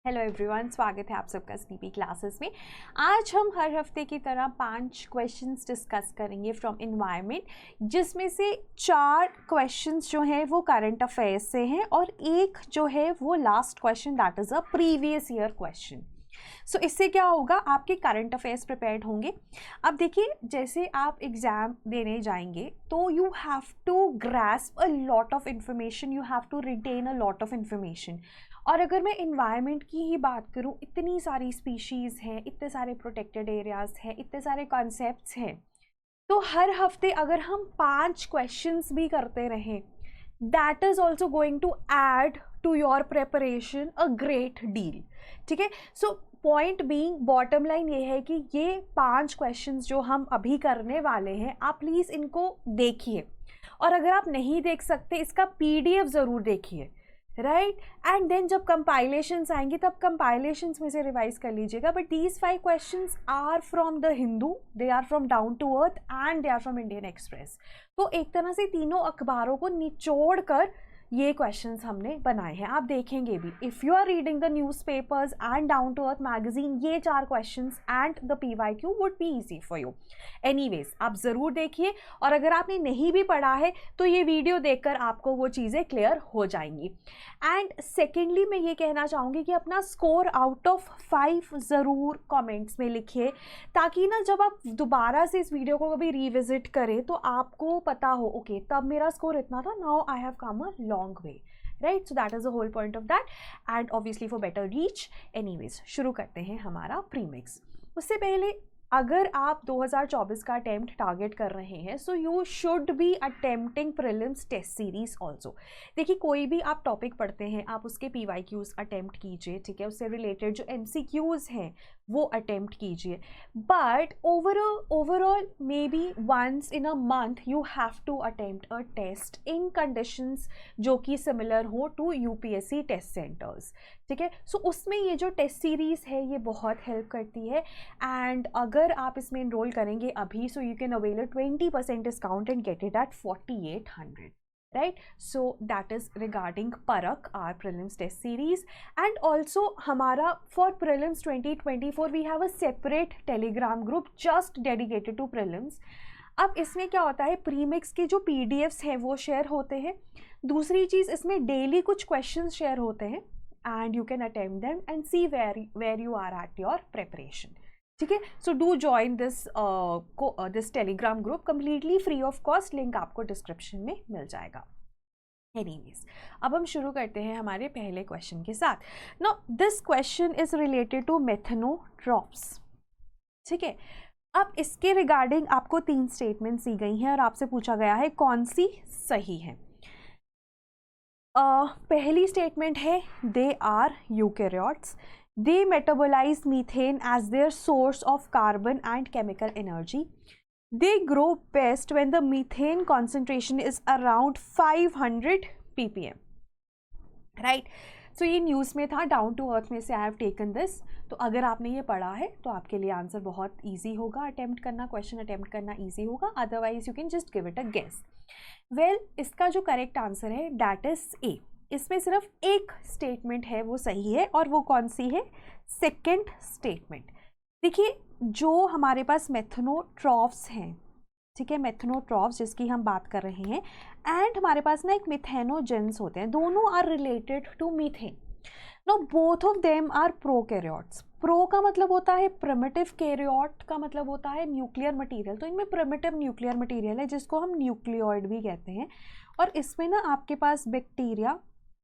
Hello everyone, स्वागत है आप सबका स्लीपी क्लासेस में। आज हम हर हफ्ते की तरह 5 क्वेश्चंस डिस्कस करेंगे फ्रॉम एनवायरनमेंट, जिसमें से 4 क्वेश्चंस जो हैं वो करंट अफेयर्स से हैं और एक जो है वो last question that is a previous year question. So इससे क्या होगा, आपके करंट अफेयर्स प्रिपेयर्ड होंगे। अब देखिए, जैसे आप एग्ज़ाम देने जाएंगे तो you have to grasp a lot of information, you have to retain a lot of information. और अगर मैं इन्वायरमेंट की ही बात करूं, इतनी सारी स्पीशीज़ हैं, इतने सारे प्रोटेक्टेड एरियाज़ हैं, इतने सारे कॉन्सेप्ट्स हैं, तो हर हफ्ते अगर हम 5 क्वेश्चंस भी करते रहें, that is also going to add to your preparation a great deal. ठीक है, so point being, bottom line ये है कि ये 5 क्वेश्चंस जो हम अभी करने वाले हैं, आप प्लीज़ इनको देखिए। और अगर आप नहीं देख सकते, इसका PDF ज़रूर देखिए, राइट। एंड देन जब कंपाइलेशंस आएंगी तब कंपाइलेशंस में से रिवाइज कर लीजिएगा। But these 5 questions are from the Hindu, they are from down to earth and they are from Indian Express. तो एक तरह से तीनों अखबारों को निचोड़ कर ये क्वेश्चंस हमने बनाए हैं, आप देखेंगे भी। If you are reading the newspapers and down to earth magazine, ये 4 questions and the PYQ would be easy for you. Anyways, आप ज़रूर देखिए, और अगर आपने नहीं भी पढ़ा है तो ये वीडियो देखकर आपको वो चीज़ें क्लियर हो जाएंगी। एंड सेकेंडली, मैं ये कहना चाहूँगी कि अपना स्कोर आउट ऑफ 5 ज़रूर कमेंट्स में लिखिए, ताकि ना जब आप दोबारा से इस वीडियो को कभी रिविजिट करें तो आपको पता हो, ओके तब मेरा स्कोर इतना था, now I have come a long way, right. So that is the whole point of that and obviously for better reach. Anyways, शुरू करते हैं हमारा प्रीमिक्स। उससे पहले, अगर आप 2024 का अटेम्प्ट टारगेट कर रहे हैं, so you should be attempting prelims test series also. देखिए, कोई भी आप टॉपिक पढ़ते हैं, आप उसके PYQs अटेम्प्ट कीजिए, ठीक है, उससे रिलेटेड जो MCQs हैं वो अटेम्प्ट कीजिए। But overall may be once in a month you have to attempt a test in conditions जो कि सिमिलर हो टू UPSC टेस्ट सेंटर्स, ठीक है। सो उसमें ये जो टेस्ट सीरीज़ है ये बहुत हेल्प करती है। एंड अगर आप इसमें इनरोल करेंगे अभी, so you can avail 20% discount and get it at 4800, right? So that is regarding Parak, our prelims test series. And also हमारा for prelims 2024 we have a separate telegram group just dedicated to prelims. अब इसमें क्या होता है, premix के जो PDFs हैं वो शेयर होते हैं। दूसरी चीज़, इसमें डेली कुछ क्वेश्चंस शेयर होते हैं and you can attempt them and see where you are at your preparation, ठीक है। So do join this Telegram group completely free of cost, link आपको डिस्क्रिप्शन में मिल जाएगा। एनीवेज, अब हम शुरू करते हैं हमारे पहले क्वेश्चन के साथ। Now this question is related to methanotrophs, ठीक है। अब इसके रिगार्डिंग आपको 3 स्टेटमेंट्स दी गई हैं और आपसे पूछा गया है कौन सी सही है। पहली स्टेटमेंट है, they are eukaryotes, they metabolize methane as their source of carbon and chemical energy. They grow best when the methane concentration is around 500 ppm, right? So ये न्यूज़ में था, डाउन टू अर्थ में से आई हैव टेकन दिस। तो अगर आपने ये पढ़ा है तो आपके लिए आंसर बहुत ईजी होगा, अटेम्प्ट करना, क्वेश्चन अटेम्प्ट करना ईजी होगा, otherwise you can just give it a guess. Well, इसका जो करेक्ट आंसर है दैट इज़ ए। इसमें सिर्फ एक स्टेटमेंट है वो सही है, और वो कौन सी है, सेकंड स्टेटमेंट। देखिए, जो हमारे पास मेथनोट्रॉफ्स हैं, ठीक है, मेथनोट्रॉफ्स जिसकी हम बात कर रहे हैं, एंड हमारे पास ना एक मिथेनोजेंस होते हैं, दोनों are related to methane. No both of them are prokaryotes. Pro का मतलब होता है प्रिमिटिव, कैरियोट का मतलब होता है न्यूक्लियर मटेरियल। तो इनमें प्रिमिटिव न्यूक्लियर मटेरियल है जिसको हम न्यूक्लियोइड भी कहते हैं। और इसमें ना आपके पास बैक्टीरिया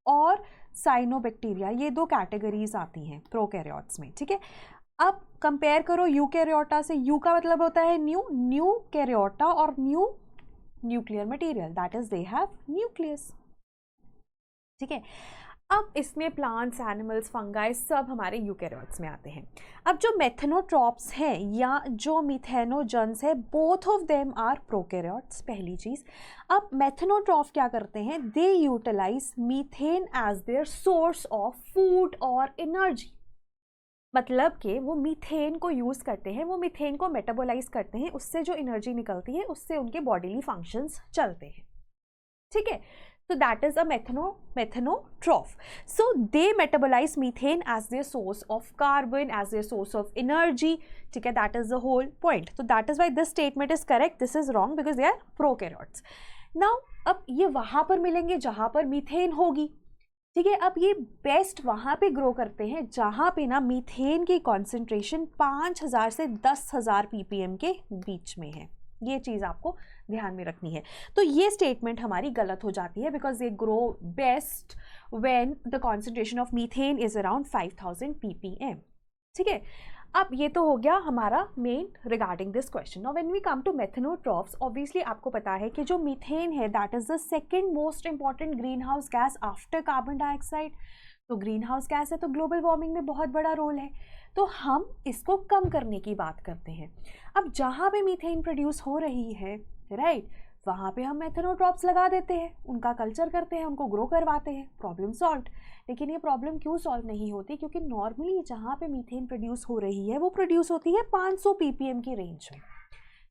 और साइनोबैक्टीरिया, ये 2 कैटेगरीज आती हैं प्रोकैरियोट्स में, ठीक है। अब कंपेयर करो यूकैरियोटा से। यू का मतलब होता है न्यू कैरियोटा और nuclear material, that is they have nucleus, ठीक है। अब इसमें प्लांट्स, एनिमल्स, फंगाई सब हमारे यूकैरियोट्स में आते हैं। अब जो मेथनोट्रॉप्स हैं या जो मिथेनोजेंस है, both of them are prokaryotes, पहली चीज़। अब मेथनोट्रॉफ क्या करते हैं, they utilise methane as their source of food और एनर्जी। मतलब कि वो मीथेन को यूज़ करते हैं, वो मीथेन को मेटाबोलाइज करते हैं, उससे जो एनर्जी निकलती है उससे उनके बॉडीली फंक्शंस चलते हैं, ठीक है। So that is a methanotroph. So they metabolize methane as their source of carbon, as their source of energy. ठीक है, that is the whole point. So that is why this statement is correct. This is wrong because they are prokaryotes. Now अब ये वहाँ पर मिलेंगे जहाँ पर methane होगी. ठीक है, अब ये बेस्ट वहाँ पे ग्रो करते हैं जहाँ पे ना मीथेन की कॉन्सेंट्रेशन 5000 से 10,000 ppm के बीच में है. ये चीज़ आपको ध्यान में रखनी है. तो ये स्टेटमेंट हमारी गलत हो जाती है because they grow best when the concentration of methane is around 5000 ppm. ठीक है, अब ये तो हो गया हमारा main regarding this question. Now when we come to methanotrophs, obviously आपको पता है कि जो मीथेन है that is the second most important green house gas after carbon dioxide. तो ग्रीन हाउस गैस है तो ग्लोबल वार्मिंग में बहुत बड़ा रोल है. तो हम इसको कम करने की बात करते हैं. अब जहाँ पे मीथेन प्रोड्यूस हो रही है राइट, वहाँ पे हम मेथनोट्रॉप्स लगा देते हैं, उनका कल्चर करते हैं, उनको ग्रो करवाते हैं, प्रॉब्लम सॉल्व. लेकिन ये प्रॉब्लम क्यों सॉल्व नहीं होती? क्योंकि नॉर्मली जहाँ पे मीथेन प्रोड्यूस हो रही है वो प्रोड्यूस होती है 500 ppm की रेंज में.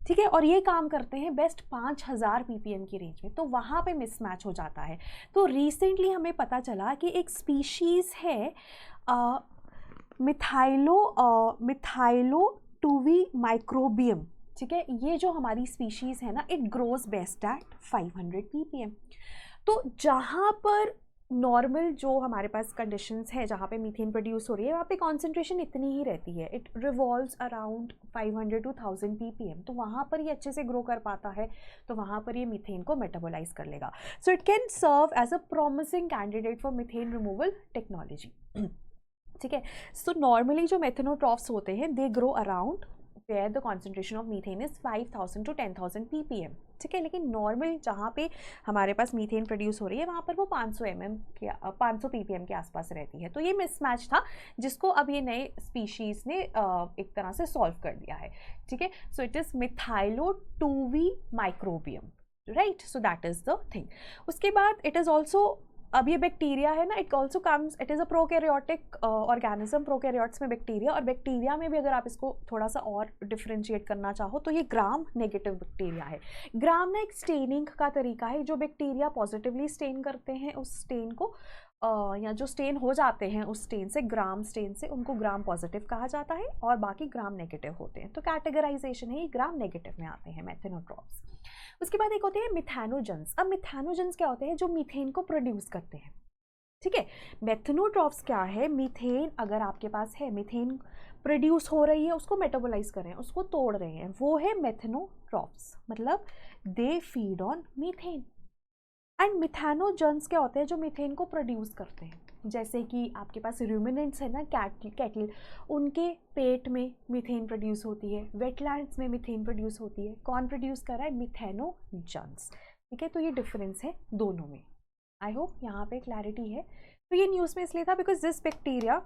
ठीक है, और ये काम करते हैं बेस्ट 5000 ppm की रेंज में. तो वहाँ पे मिसमैच हो जाता है. तो रिसेंटली हमें पता चला कि एक स्पीशीज़ है मिथाइलो 2V माइक्रोबियम. ठीक है, ये जो हमारी स्पीशीज़ है ना, it grows best at 500 ppm. तो जहाँ पर नॉर्मल जो हमारे पास कंडीशंस है जहाँ पे मीथेन प्रोड्यूस हो रही है वहाँ पे कॉन्सेंट्रेशन इतनी ही रहती है, it revolves around 500 to 1000 ppm. तो वहाँ पर ये अच्छे से ग्रो कर पाता है, तो वहाँ पर ये मीथेन को मेटाबोलाइज कर लेगा. So it can serve as a promising candidate for methane removal technology. ठीक है, सो नॉर्मली जो मेथनोट्रॉफ्स होते हैं they grow around where the concentration of methane is 5000 to 10,000 ppm. ठीक है, लेकिन नॉर्मल जहाँ पे हमारे पास मीथेन प्रोड्यूस हो रही है वहाँ पर वो 500 ppm के आसपास रहती है. तो ये मिसमैच था जिसको अब ये नए स्पीशीज़ ने एक तरह से सॉल्व कर दिया है. ठीक है, so it is methylo 2V microbium right. So that is the thing. उसके बाद इट इज़ ऑल्सो, अब ये बैक्टीरिया है ना, it also comes, it is a prokaryotic organism. Prokaryotes में बैक्टीरिया, और बैक्टीरिया में भी अगर आप इसको थोड़ा सा और डिफ्रेंशिएट करना चाहो तो ये ग्राम नेगेटिव बैक्टीरिया है. ग्राम ना एक स्टेनिंग का तरीका है. जो बैक्टीरिया पॉजिटिवली स्टेन करते हैं उस स्टेन को या जो स्टेन हो जाते हैं उस स्टेन से, ग्राम स्टेन से, उनको ग्राम पॉजिटिव कहा जाता है और बाकी ग्राम नेगेटिव होते हैं. तो कैटेगराइजेशन है, ये ग्राम नेगेटिव में आते हैं मेथनोट्रॉप्स. उसके बाद एक होते हैं मिथैनोजेंस. अब मिथैनोजेंस क्या होते हैं? जो मीथेन को प्रोड्यूस करते हैं. ठीक है, मेथनोट्रॉप्स क्या है? मीथेन अगर आपके पास है, मीथेन प्रोड्यूस हो रही है, उसको मेटाबोलाइज कर रहे हैं, उसको तोड़ रहे हैं, वो है मेथनोट्रॉप्स. मतलब they feed on methane. And methanogens क्या होते हैं? जो मीथेन को प्रोड्यूस करते हैं. जैसे कि आपके पास रूमिनेंट्स है ना, कैटल, उनके पेट में मीथेन प्रोड्यूस होती है, वेटलैंड्स में मीथेन प्रोड्यूस होती है. कौन प्रोड्यूस कर रहा है? मिथैनोजेंस. ठीक है, तो ये डिफरेंस है दोनों में. आई होप यहाँ पे क्लैरिटी है. तो ये न्यूज़ में इसलिए था because this bacteria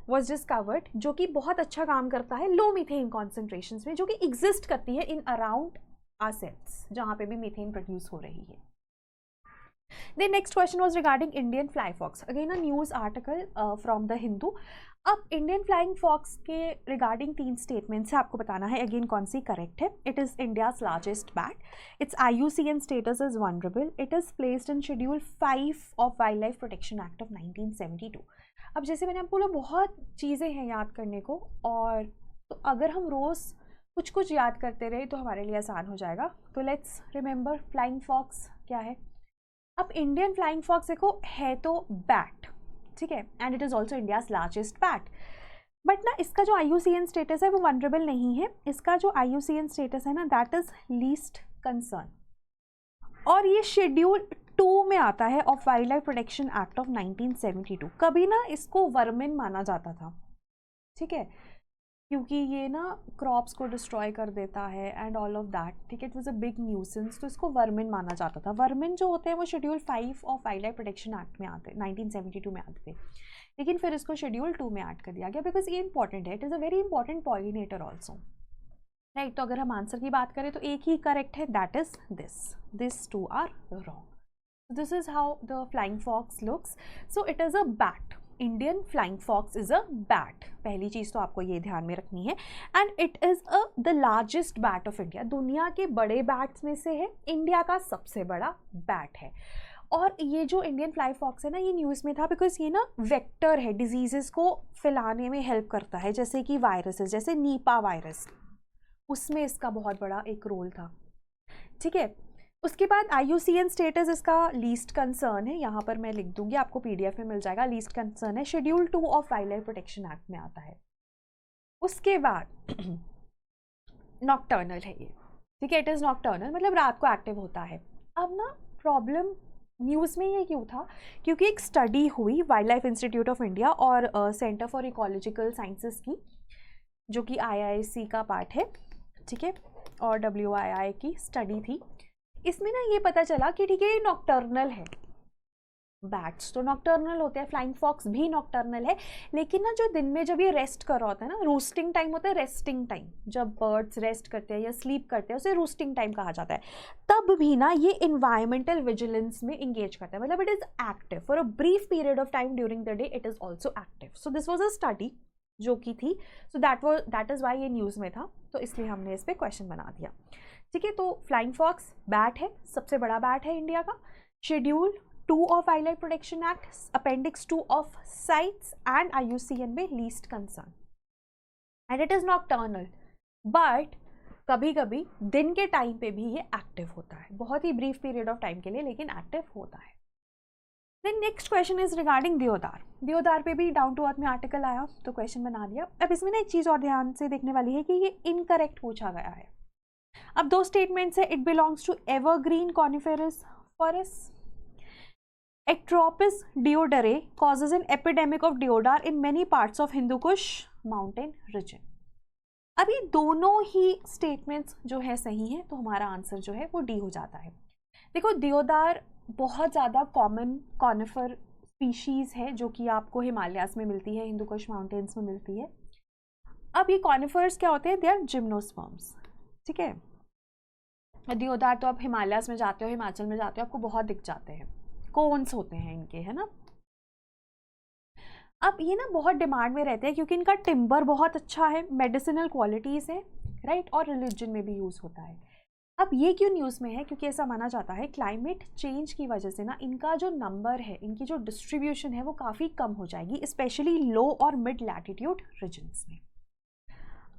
was discovered जो कि बहुत अच्छा काम करता है लो मीथेन कॉन्सेंट्रेशंस में, जो कि एग्जिस्ट करती है इन अराउंड आवर सेल्स जहाँ पे भी मीथेन प्रोड्यूस हो रही है. The next question was regarding Indian flying fox. Again a news article from the Hindu. अब इंडियन फ्लाइंग फॉक्स के रिगार्डिंग 3 स्टेटमेंट्स है, आपको बताना है अगेन कौन सी करेक्ट है. It is India's largest bat. It's IUCN status is vulnerable. It is placed in schedule 5 of wildlife protection act of 1972. अब जैसे मैंने आपको बोला बहुत चीज़ें हैं याद करने को, और तो अगर हम रोज़ कुछ कुछ याद करते रहे तो हमारे लिए आसान हो जाएगा. तो लेट्स रिमेंबर फ्लाइंग फॉक्स क्या है. अब इंडियन फ्लाइंग फॉक्स देखो है तो बैट. ठीक है, and it is also India's largest bat. But ना इसका जो IUCN स्टेटस है वो वनरेबल नहीं है. इसका जो IUCN स्टेटस है ना दैट इज़ लीस्ट कंसर्न, और ये शेड्यूल 2 में आता है of wildlife protection act of 1972. कभी ना इसको वर्मिन माना जाता था. ठीक है, क्योंकि ये ना क्रॉप्स को डिस्ट्रॉय कर देता है एंड ऑल ऑफ दैट. ठीक है, it was a big nuisance, तो इसको वर्मिन माना जाता था. वर्मिन जो होते हैं वो schedule 5 of wildlife protection act में आते, 1972 में आते थे. लेकिन फिर इसको शेड्यूल 2 में ऐड कर दिया गया बिकॉज ये इंपॉर्टेंट है. It is a very important pollinator also right. तो अगर हम आंसर की बात करें तो एक ही करेक्ट है, that is this 2 are wrong. This is how the flying fox looks. So it is a bat. Indian flying fox is a bat. पहली चीज़ तो आपको ये ध्यान में रखनी है. And it is the largest bat of India. दुनिया के बड़े बैट्स में से है, इंडिया का सबसे बड़ा बैट है. और ये जो इंडियन फ्लाई फॉक्स है ना, ये न्यूज़ में था बिकॉज ये ना वेक्टर है, डिजीज़ेस को फैलाने में हेल्प करता है, जैसे कि वायरसेस, जैसे नीपा वायरस, उसमें इसका बहुत बड़ा एक रोल था। ठीक है, उसके बाद IUCN स्टेटस इसका लीस्ट कंसर्न है, यहाँ पर मैं लिख दूंगी, आपको PDF में मिल जाएगा। लीस्ट कंसर्न है, schedule 2 of wildlife protection act में आता है। उसके बाद नॉक्टर्नल है ये, ठीक है, इट इज़ नॉक्टर्नल, मतलब रात को एक्टिव होता है। अब ना प्रॉब्लम न्यूज़ में ये क्यों था, क्योंकि एक स्टडी हुई wild life institute of India और सेंटर फॉर इकोलॉजिकल साइंसेस की, जो कि IIC का पार्ट है, ठीक है, और WII की स्टडी थी। इसमें ना ये पता चला कि ठीक है ये नॉक्टर्नल है, बैट्स तो नॉक्टर्नल होते हैं, फ्लाइंग फॉक्स भी नॉक्टर्नल है, लेकिन ना जो दिन में जब ये रेस्ट कर रहा होता है ना, रूस्टिंग टाइम होता है, रेस्टिंग टाइम, जब बर्ड्स रेस्ट करते हैं या स्लीप करते हैं उसे रूस्टिंग टाइम कहा जाता है, तब भी ना ये इन्वायरमेंटल विजिलेंस में इंगेज करता है, मतलब it is active for a brief period of time during the day, it is also active. So this was a study जो की थी, सो दैट इज़ वाई ये न्यूज़ में था, तो इसलिए हमने इस पर क्वेश्चन बना दिया। ठीक है, तो फ्लाइंग फॉक्स बैट है, सबसे बड़ा बैट है इंडिया का, schedule 2 of wildlife protection act, appendix 2 of sites and IUCN में least concern, and it is nocturnal, but कभी कभी दिन के टाइम पे भी ये एक्टिव होता है, बहुत ही ब्रीफ पीरियड ऑफ टाइम के लिए, लेकिन एक्टिव होता है। Then next question is regarding deodar. देवदार पे भी डाउन टू अर्थ में आर्टिकल आया, तो क्वेश्चन बना दिया। अब इसमें ना एक चीज़ और ध्यान से देखने वाली है कि ये इनकरेक्ट पूछा गया है। अब दो स्टेटमेंट्स है, it belongs to evergreen coniferous forest, Ectropis deodarae causes an epidemic of deodar in many parts of Hindu Kush mountain region. अब ये दोनों ही स्टेटमेंट्स जो है सही है, तो हमारा आंसर जो है वो डी हो जाता है। देखो, देवदार बहुत ज़्यादा कॉमन कॉनिफर स्पीशीज़ है जो कि आपको हिमालयाज़ में मिलती है, हिंदू कुश माउंटेन्स में मिलती है। अब ये कॉनिफर्स क्या होते हैं, दे आर जिम्नोस्पर्म्स, ठीक है। देवदार तो आप हिमालयाज़ में जाते हो, हिमाचल में जाते हो, आपको बहुत दिख जाते हैं, कोन्स होते हैं इनके, है ना। अब ये ना बहुत डिमांड में रहते हैं क्योंकि इनका टिम्बर बहुत अच्छा है, मेडिसिनल क्वालिटीज़ है, राइट, और रिलीजन में भी यूज़ होता है। अब ये क्यों न्यूज़ में है, क्योंकि ऐसा माना जाता है क्लाइमेट चेंज की वजह से ना इनका जो नंबर है, इनकी जो डिस्ट्रीब्यूशन है वो काफ़ी कम हो जाएगी, स्पेशली लो और मिड लैटिट्यूड रीजन्स में।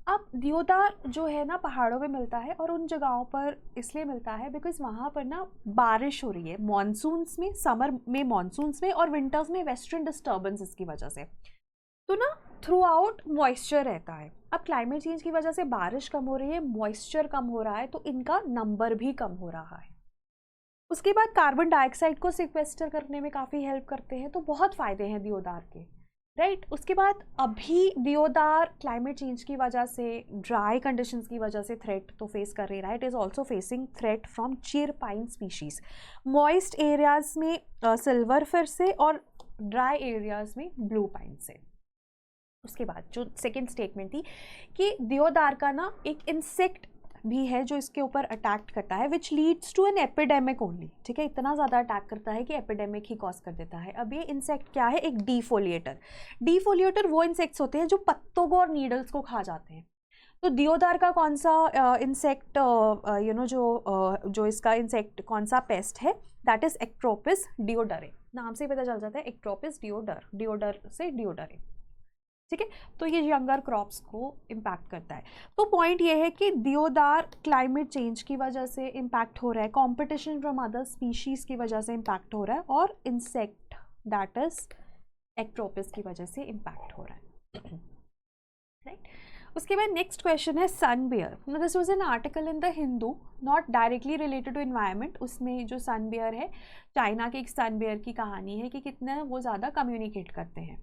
अब देवदार जो है ना पहाड़ों पे मिलता है, और उन जगहों पर इसलिए मिलता है बिकॉज वहाँ पर ना बारिश हो रही है, मॉनसून्स में, समर में मॉनसून्स में, और विंटर्स में वेस्टर्न डिस्टर्बेंसेस की वजह से, तो ना थ्रू आउट मॉइस्चर रहता है। अब क्लाइमेट चेंज की वजह से बारिश कम हो रही है, मॉइस्चर कम हो रहा है, तो इनका नंबर भी कम हो रहा है। उसके बाद कार्बन डाइऑक्साइड को सिक्वेस्टर करने में काफ़ी हेल्प करते हैं, तो बहुत फ़ायदे हैं देवदार के, राइट। उसके बाद अभी देवदार क्लाइमेट चेंज की वजह से, ड्राई कंडीशंस की वजह से थ्रेट तो फेस कर रही है, it is also facing threat from चीर पाइन स्पीशीज़, मॉइस्ट एरियाज़ में सिल्वर फिर से, और ड्राई एरियाज़ में ब्लू पाइन से। उसके बाद जो सेकेंड स्टेटमेंट थी कि देवदार का ना एक इंसेक्ट भी है जो इसके ऊपर अटैक करता है, which leads to an epidemic only, ठीक है, इतना ज़्यादा अटैक करता है कि एपिडेमिक ही कॉज कर देता है। अब ये इंसेक्ट क्या है, एक डीफोलिएटर। डीफोलिएटर वो इंसेक्ट्स होते हैं जो पत्तों को और नीडल्स को खा जाते हैं। तो देवदार का कौन सा इंसेक्ट जो इसका इंसेक्ट कौन सा पेस्ट है, दैट इज एक्ट्रोपिस डिओडरे, नाम से ही पता चल जाता है, एक्ट्रोपिस डिओडर, डिओडर से डिओडरे, ठीक है। तो ये यंगर क्रॉप्स को इम्पैक्ट करता है। तो पॉइंट ये है कि देवदार क्लाइमेट चेंज की वजह से इम्पैक्ट हो रहा है, कंपटीशन फ्रॉम अदर स्पीशीज़ की वजह से इम्पैक्ट हो रहा है, और इंसेक्ट दैट इज एक्ट्रोपिस की वजह से इम्पैक्ट हो रहा है, राइट। उसके बाद नेक्स्ट क्वेश्चन है sun bear. This was an article in the Hindu, not directly related to environment. उसमें जो सन बियर है, चाइना के एक सन बियर की कहानी है कि कितना वो ज़्यादा कम्युनिकेट करते हैं,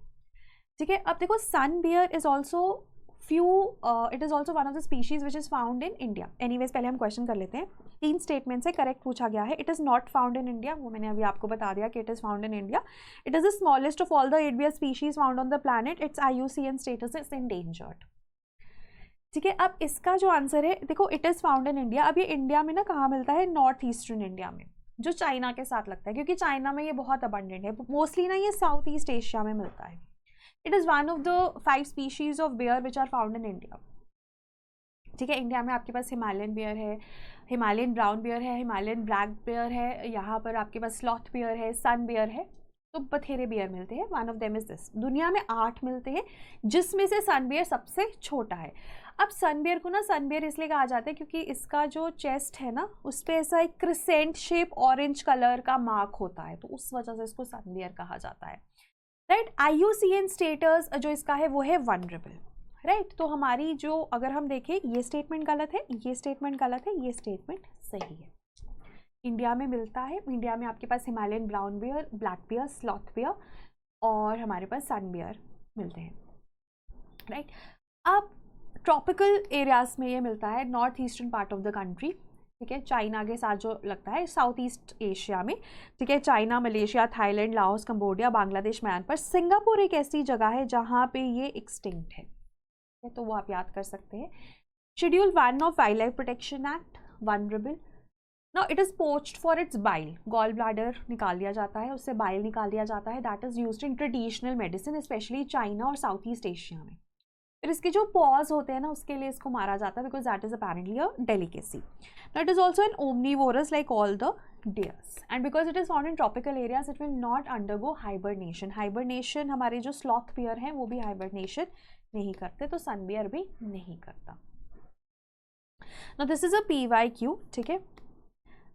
ठीक है। अब देखो, sun bear is also it is also one of the species which is found in India. Anyways पहले हम क्वेश्चन कर लेते हैं। 3 स्टेटमेंट से करेक्ट पूछा गया है। It is not found in India, वो मैंने अभी आपको बता दिया कि it is found in India. It is the smallest of all the 8 bear species found on the planet, its IUCN status is endangered, ठीक है। अब इसका जो आंसर है, देखो, it is found in India. अब ये इंडिया में ना कहाँ मिलता है, नॉर्थ ईस्टर्न इंडिया में, जो चाइना के साथ लगता है, क्योंकि चाइना में ये बहुत अबंडेंट है। मोस्टली ना ये साउथ ईस्ट एशिया में मिलता है। It is one of the 5 species of bear which are found in India. ठीक है। इंडिया में आपके पास हिमालयन बियर है, हिमालयन ब्राउन बियर है, हिमालयन ब्लैक बियर है, यहाँ पर आपके पास स्लॉथ बियर है, सन बियर है, तो बथेरे बियर मिलते हैं। One of them is this. दुनिया में 8 मिलते हैं, जिसमें से सन बियर सबसे छोटा है। अब सन बियर को ना सन बियर इसलिए कहा जाता है क्योंकि इसका जो चेस्ट है ना, उस पर ऐसा एक क्रिसेंट शेप ऑरेंज कलर का मार्क होता है, तो उस वजह से इसको सन बियर कहा जाता है, राइट। IUCN स्टेटस जो इसका है वो है वनरेबल, राइट। तो हमारी जो अगर हम देखें, ये स्टेटमेंट गलत है, ये स्टेटमेंट गलत है, ये स्टेटमेंट सही है। इंडिया में मिलता है, इंडिया में आपके पास Himalayan brown bear, black bear, sloth bear और हमारे पास सन बियर मिलते हैं, राइट। अब ट्रॉपिकल एरियाज में ये मिलता है north eastern part of the country, ठीक है। चाइना के साथ जो लगता है साउथ ईस्ट एशिया में, ठीक है। China, Malaysia, Thailand, Laos, Cambodia, Bangladesh, Myanmar. Singapore एक ऐसी जगह है जहाँ पे ये एक्सटिंक्ट है, तो वो आप याद कर सकते हैं। Schedule 1 of wildlife protection act, vulnerable. Now it is poached for its bile, gall bladder निकाल दिया जाता है, उससे बाइल निकाल दिया जाता है। That is used in traditional medicine, specially China और साउथ ईस्ट एशिया में। फिर इसके जो पॉज होते हैं ना, उसके लिए इसको मारा जाता है, because that is apparently a delicacy. Now it is also an omnivorous like all the dears, and because it is found in tropical areas it will not undergo hibernation. Hibernation हमारे जो स्लॉथ बियर हैं वो भी hibernation नहीं करते, तो सन beer भी नहीं करता। Now this is a PYQ, ठीक है।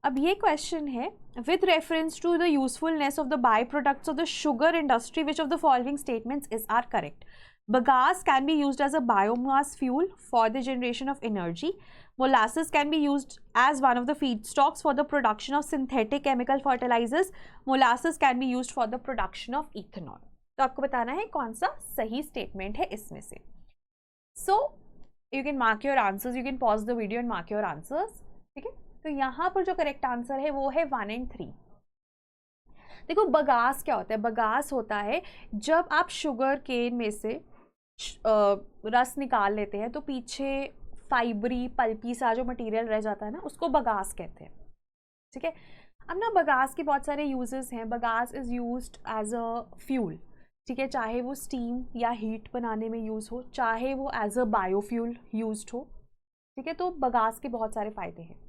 अब ये क्वेश्चन है, with reference to the usefulness of the by products of the sugar industry which of the following statements is are correct? Bagasse can be used as a biomass fuel for the generation of energy. Molasses can be used as one of the feedstocks for the production of synthetic chemical fertilizers. Molasses can be used for the production of ethanol. तो आपको बताना है कौन सा सही statement है इसमें से। So you can mark your answers. You can pause the video and mark your answers. ठीक है, तो यहाँ पर जो करेक्ट आंसर है वो है 1 और 3। देखो बगास क्या होता है? बगास होता है जब आप शुगर केन में से रस निकाल लेते हैं तो पीछे फाइबरी पल्पी सा जो मटेरियल रह जाता है ना, उसको बगास कहते हैं, ठीक है। अब ना बगास के बहुत सारे यूजेस हैं। Bagasse is used as a fuel, ठीक है, चाहे वो स्टीम या हीट बनाने में यूज़ हो, चाहे वो एज अ बायोफ्यूल यूज्ड हो, ठीक है। तो बगास के बहुत सारे फ़ायदे हैं।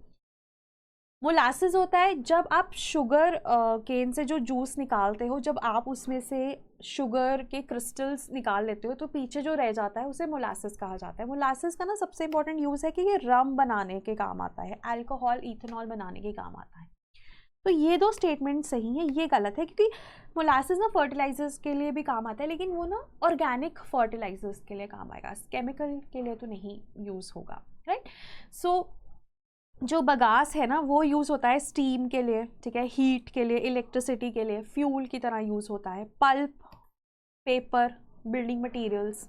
मोलासेस होता है जब आप शुगर केन से जो जूस निकालते हो, जब आप उसमें से शुगर के क्रिस्टल्स निकाल लेते हो तो पीछे जो रह जाता है उसे मोलासेस कहा जाता है। मोलासेस का ना सबसे इंपॉर्टेंट यूज़ है कि ये रम बनाने के काम आता है, अल्कोहल, इथेनॉल बनाने के काम आता है। तो ये 2 स्टेटमेंट सही है, ये गलत है क्योंकि मोलासेस ना फर्टिलाइजर्स के लिए भी काम आता है, लेकिन वो ना ऑर्गेनिक फर्टिलाइजर्स के लिए काम आएगा, केमिकल के लिए तो नहीं यूज़ होगा, राइट। सो जो बगास है ना वो यूज़ होता है स्टीम के लिए, ठीक है, हीट के लिए, इलेक्ट्रिसिटी के लिए, फ्यूल की तरह यूज़ होता है, पल्प, पेपर, बिल्डिंग मटेरियल्स,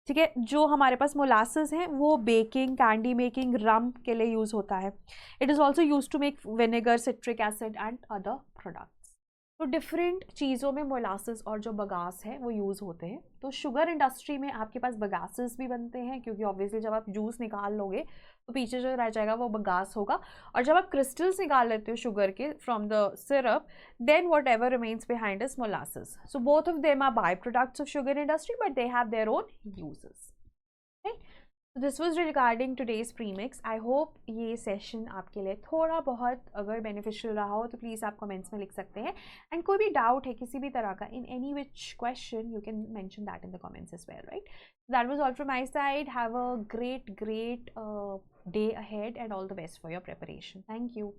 ठीक है। जो हमारे पास मोलासेस हैं वो बेकिंग, कैंडी मेकिंग, रम के लिए यूज़ होता है। It is also use to make vinegar, citric acid and other products. तो डिफरेंट चीज़ों में मोलासेस और जो बगास है वो यूज़ होते हैं। तो शुगर इंडस्ट्री में आपके पास बगासेस भी बनते हैं क्योंकि ऑब्वियसली जब आप जूस निकाल लोगे तो पीछे जो रह जाएगा वो बगास होगा, और जब आप क्रिस्टल्स निकाल लेते हो शुगर के from the syrup, then whatever remains behind is molasses. So both of them are by products of sugar industry but they have their own uses, right. So this was regarding today's premix. I hope ये session आपके लिए थोड़ा बहुत अगर beneficial रहा हो तो please आप कमेंट्स में लिख सकते हैं। एंड कोई भी डाउट है किसी भी तरह का in any which question, you can mention that in the comments as well, right. That was all from my side. Have a great day ahead and all the best for your preparation. Thank you.